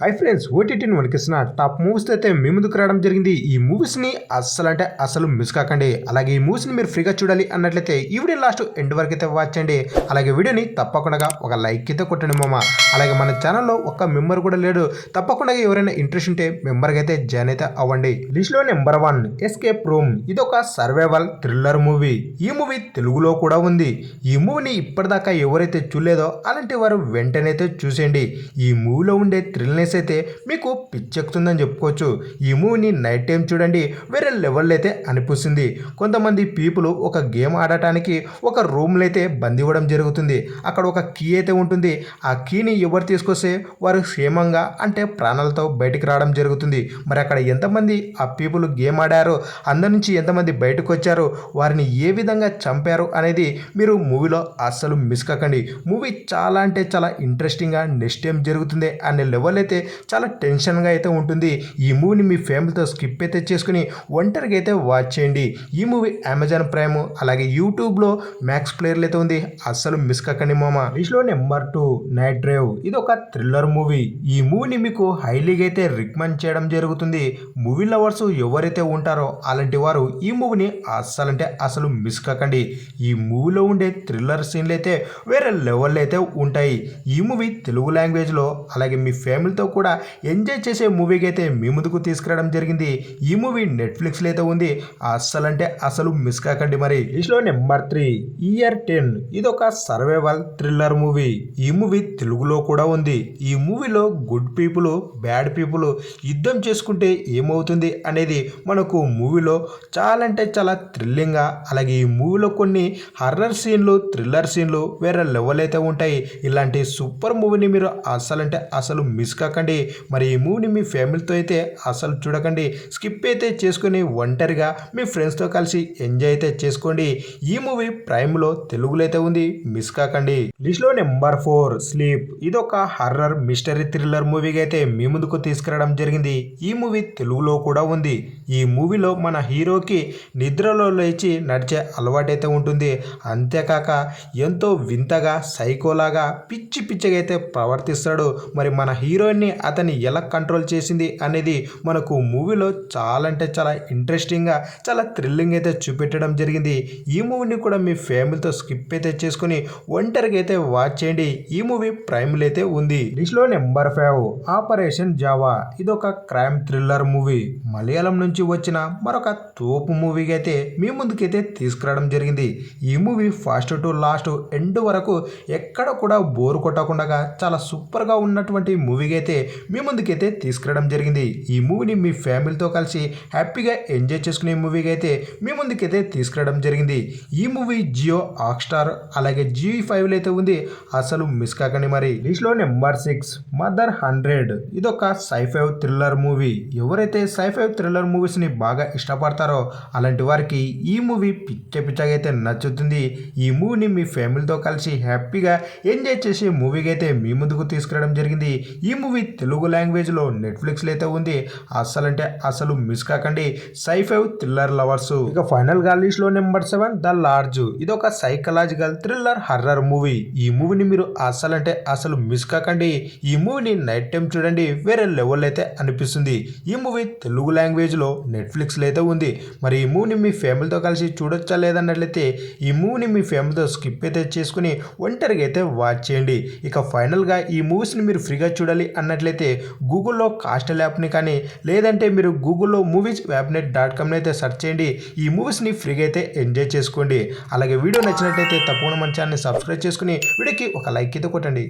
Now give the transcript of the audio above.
Hi friends, ఓటీటీని వణికిస్తున్న top movies అయితే మీ ముందుకు రావడం జరిగింది. ఈ మూవీస్ని అస్సలు మిస్ కాకండి. అలాగే ఈ మూవీస్ని మీరు ఫ్రీగా చూడాలి అన్నట్లయితే ఈ వీడియో లాస్ట్ ఎండ్ వరకు అయితే వాచ్ చేయండి. అలాగే వీడియోని తప్పకుండా ఒక లైక్ అయితే కొట్టండి మామ. అలాగే మన ఛానల్లో ఒక్క మెంబర్ కూడా లేడు. తప్పకుండా ఎవరైనా ఇంట్రెస్ట్ ఉంటే మెంబర్గా అయితే జాయిన్ అయితే అవ్వండి. లిస్ట్లో నెంబర్ 1 ఎస్కేప్ రూమ్. ఇది ఒక సర్వైవల్ థ్రిల్లర్ మూవీ. ఈ మూవీ తెలుగులో కూడా ఉంది. ఈ మూవీని ఇప్పటిదాకా ఎవరైతే చూడలేదో అలాంటి వారు వెంటనే అయితే చూసేయండి. ఈ మూవీలో ఉండే థ్రిల్నెస్ అయితే మీకు పిచ్చెక్కుతుందని చెప్పుకోవచ్చు. ఈ మూవీని నైట్ టైం చూడండి, వేరే లెవెల్ అయితే అనిపిస్తుంది. కొంతమంది పీపుల్ ఒక గేమ్ ఆడటానికి ఒక రూమ్లో అయితే బంద్ ఇవ్వడం జరుగుతుంది. అక్కడ ఒక కీ అయితే ఉంటుంది. ఆ కీని ఎవరు తీసుకొస్తే వారు క్షేమంగా అంటే ప్రాణాలతో బయటికి రావడం జరుగుతుంది. మరి అక్కడ ఎంతమంది ఆ పీపుల్ గేమ్ ఆడారో, అందరి నుంచి ఎంతమంది బయటకు వచ్చారో, వారిని ఏ విధంగా చంపారు అనేది మీరు మూవీలో అస్సలు మిస్ కాకండి. మూవీ చాలా అంటే చాలా ఇంట్రెస్టింగ్గా నెక్స్ట్ టైం జరుగుతుంది అనే లెవెల్ అయితే చాలా టెన్షన్గా అయితే ఉంటుంది. ఈ మూవీని మీ ఫ్యామిలీతో స్కిప్ అయితే చేసుకుని ఒంటరిగా అయితే వాచ్ చేయండి. ఈ మూవీ అమెజాన్ ప్రైమ్ అలాగే యూట్యూబ్లో మ్యాక్స్ ప్లేయర్లు అయితే ఉంది. అస్సలు మిస్ కాకండి మామ. లిస్ట్లో నెంబర్ 2 నైట్ డ్రైవ్. ఇది ఒక థ్రిల్లర్ మూవీ. ఈ మూవీని మీకు హైలీగా అయితే రికమెండ్ చేయడం జరుగుతుంది. మూవీ లవర్స్ ఎవరైతే ఉంటారో అలాంటి వారు ఈ మూవీని అస్సలు మిస్ కాకండి. ఈ మూవీలో ఉండే థ్రిల్లర్ సీన్లు అయితే వేరే లెవెల్ అయితే ఉంటాయి. ఈ మూవీ తెలుగు లాంగ్వేజ్లో అలాగే మీ ఫ్యామిలీతో కూడా ఎంజాయ్ చేసే మూవీకి అయితే మీ ముందుకు తీసుకురావడం జరిగింది. ఈ మూవీ నెట్ఫ్లిక్స్లో అయితే ఉంది. అస్సలు మిస్ కాకండి. మరి లిస్ట్లో నెంబర్ 3 ఇయర్ 10. ఇది ఒక సర్వైవల్ థ్రిల్లర్ మూవీ. ఈ మూవీ తెలుగులో కూడా ఉంది. ఈ మూవీలో గుడ్ పీపుల్ బ్యాడ్ పీపుల్ యుద్ధం చేసుకుంటే ఏమవుతుంది అనేది మనకు మూవీలో చాలా అంటే చాలా థ్రిల్లింగ్గా, అలాగే ఈ మూవీలో కొన్ని హర్రర్ సీన్లు థ్రిల్లర్ సీన్లు వేరే లెవెల్ అయితే ఉంటాయి. ఇలాంటి సూపర్ మూవీని మీరు అసలు మిస్ కాకండి. మరి ఈ మూవీని మీ ఫ్యామిలీతో అయితే అసలు చూడకండి. స్కిప్ అయితే చేసుకుని ఒంటరిగా మీ ఫ్రెండ్స్తో కలిసి ఎంజాయ్ అయితే చేసుకోండి. ఈ మూవీ ప్రైమ్లో తెలుగులో అయితే ఉంది. మిస్ కాకండి. లిస్ట్లో నెంబర్ 4 స్లీప్. ఇది ఒక హర్రర్ మిస్టరీ థ్రిల్లర్ మూవీగా అయితే మీ ముందుకు తీసుకురావడం జరిగింది. ఈ మూవీ తెలుగులో కూడా ఉంది. ఈ మూవీలో మన హీరోకి నిద్రలో లేచి నడిచే అలవాటైతే ఉంటుంది. అంతేకాక ఎంతో వింతగా సైకోలాగా పిచ్చిగా అయితే ప్రవర్తిస్తాడు. మరి మన హీరోయిన్ని అతన్ని ఎలా కంట్రోల్ చేసింది అనేది మనకు మూవీలో చాలా అంటే చాలా ఇంట్రెస్టింగ్గా చాలా థ్రిల్లింగ్ అయితే చూపెట్టడం జరిగింది. ఈ మూవీని కూడా మీ ఫ్యామిలీతో స్కిప్ అయితే చేసుకుని ఒంటరిగా అయితే వాచ్ చేయండి. ఈ మూవీ ప్రైమ్లో అయితే ఉంది. లిస్ట్లో నెంబర్ 5 ఆపరేషన్ జావా. ఇది ఒక క్రైమ్ థ్రిల్లర్ మూవీ. మలయాళం నుంచి వచ్చిన మరొక తోపు మూవీగా అయితే మీ ముందుకైతే తీసుకురావడం జరిగింది. ఈ movie first to last end వరకు ఎక్కడ కూడా బోర్ కొట్టకుండా చాలా సూపర్గా ఉన్నటువంటి మూవీగా అయితే మీ ముందుకైతే తీసుకురావడం జరిగింది. ఈ మూవీని మీ ఫ్యామిలీతో కలిసి హ్యాపీగా ఎంజాయ్ చేసుకునే మూవీగా అయితే మీ ముందుకైతే తీసుకురావడం జరిగింది. ఈ మూవీ జియో హాట్‌స్టార్ అలాగే G5లో అయితే ఉంది. అసలు మిస్ కాకండి. మరి లిస్ట్లో నెంబర్ 6 మదర్ 100. ఇదొక సైఫై థ్రిల్లర్ మూవీ. ఎవరైతే సైఫై థ్రిల్లర్ మూవీస్ని బాగా ఇష్టపడతారో అలాంటి వారికి ఈ మూవీ పిచ్చగా అయితే నచ్చుతుంది. ఈ మూవీని మీ ఫ్యామిలీతో కలిసి హ్యాపీగా ఎంజాయ్ చేసే మూవీగా అయితే మీ ముందుకు తీసుకురావడం జరిగింది. ఈ మూవీ తెలుగు లాంగ్వేజ్లో నెట్ఫ్లిక్స్లో అయితే ఉంది. అసలు మిస్ కాకండి సైఫై థ్రిల్లర్ లవర్స్. ఇక ఫైనల్గా లిస్ట్లో నెంబర్ 7 ద లార్జ్. ఇది ఒక సైకలాజికల్ థ్రిల్లర్ హర్రర్ మూవీ. ఈ మూవీని మీరు అసలు మిస్ కాకండి. ఈ మూవీని నైట్ టైం చూడండి, వేరే లెవెల్ అయితే అనిపిస్తుంది. ఈ మూవీ తెలుగు లాంగ్వేజ్లో నెట్ఫ్లిక్స్లో అయితే ఉంది. మరి ఈ మూవీని మీ ఫ్యామిలీతో కలిసి చూడొచ్చా లేదన్నట్లయితే ఈ మూవీని మీ ఫ్యామిలీతో స్కిప్ అయితే చేసుకుని ఒంటరిగా అయితే వాచ్ చేయండి. ఇక ఫైనల్గా ఈ మూవీస్ని మీరు ఫ్రీగా చూడాలి అన్నట్లయితే గూగుల్లో కాస్టల్ యాప్ని కానీ లేదంటే మీరు గూగుల్లో movieswebnet.com అయితే సెర్చ్ చేయండి. ఈ మూవీస్ని ఫ్రీగా అయితే ఎంజాయ్ చేసుకోండి. అలాగే వీడియో నచ్చినట్లయితే తప్పకుండా మన ఛానల్ని సబ్స్క్రైబ్ చేసుకుని వీడియోకి ఒక లైక్ అయితే కొట్టండి.